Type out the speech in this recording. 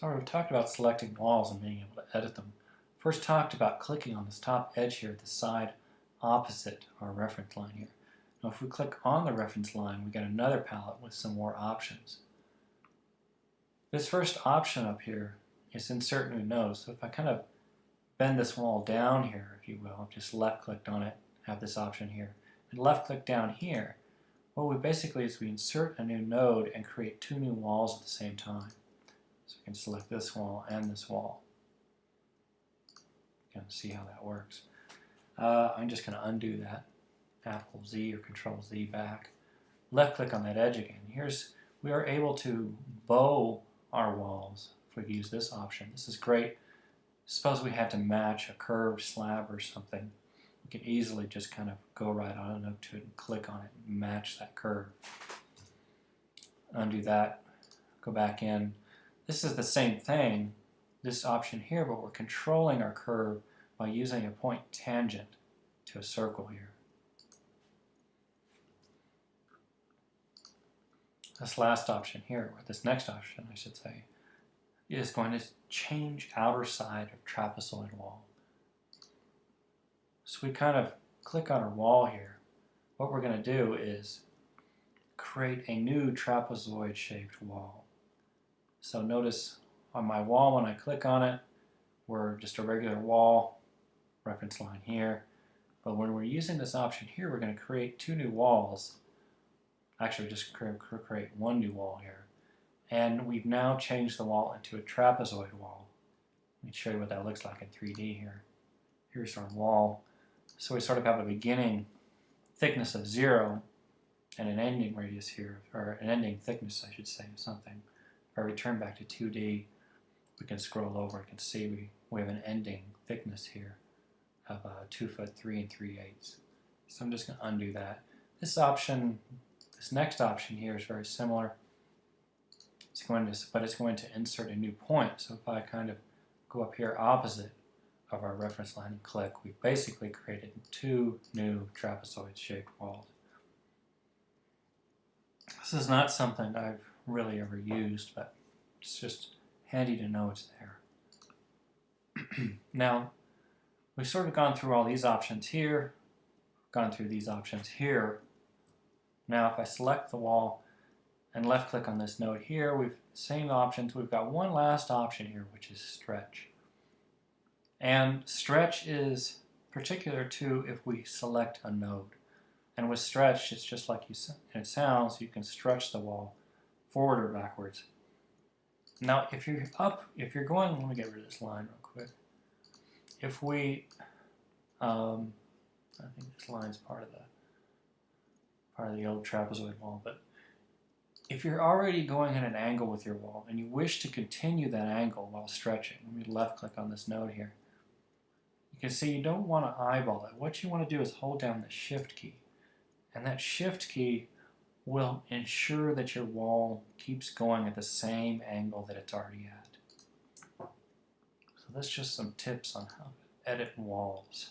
So we've talked about selecting walls and being able to edit them. First talked about clicking on this top edge here, the side opposite our reference line here. Now if we click on the reference line, we get another palette with some more options. This first option up here is insert new node. So if I kind of bend this wall down here, if you will, I've just left clicked on it, have this option here, and left click down here, what we basically is we insert a new node and create two new walls at the same time. So we can select this wall and this wall. You can see how that works. I'm just going to undo that. Apple Z or Control Z back. Left click on that edge again. We are able to bow our walls if we use this option. This is great. Suppose we had to match a curved slab or something. We can easily just kind of go right on up to it and click on it and match that curve. Undo that. Go back in. This is the same thing, this option here, but we're controlling our curve by using a point tangent to a circle here. This last option here, or this next option I should say, is going to change outer side of trapezoid wall. So we kind of click on our wall here. What we're going to do is create a new trapezoid shaped wall. So notice on my wall when I click on it, we're just a regular wall, reference line here. But when we're using this option here, we're going to create two new walls. Actually, just create one new wall here. And we've now changed the wall into a trapezoid wall. Let me show you what that looks like in 3D here. Here's our wall. So we sort of have a beginning thickness of 0 and an ending radius here, or an ending thickness, I should say, of something. If I return back to 2D, we can scroll over and can see we have an ending thickness here of 2 foot 3 3/8. So I'm just going to undo that. This option, this next option here is very similar. But it's going to insert a new point. So if I kind of go up here opposite of our reference line and click, we've basically created two new trapezoid shaped walls. This is not something I've really ever used, but it's just handy to know it's there. Now, we've sort of gone through all these options here, gone through these options here. Now if I select the wall and left click on this node here, we've same options. We've got one last option here, which is stretch. And stretch is particular to if we select a node. And with stretch, it's just like it sounds, you can stretch the wall forward or backwards. Now if you're going, let me get rid of this line real quick. If we, I think this line's part of the old trapezoid wall, but if you're already going at an angle with your wall and you wish to continue that angle while stretching, let me left click on this node here. You can see you don't want to eyeball it. What you want to do is hold down the shift key. And that shift key will ensure that your wall keeps going at the same angle that it's already at. So that's just some tips on how to edit walls.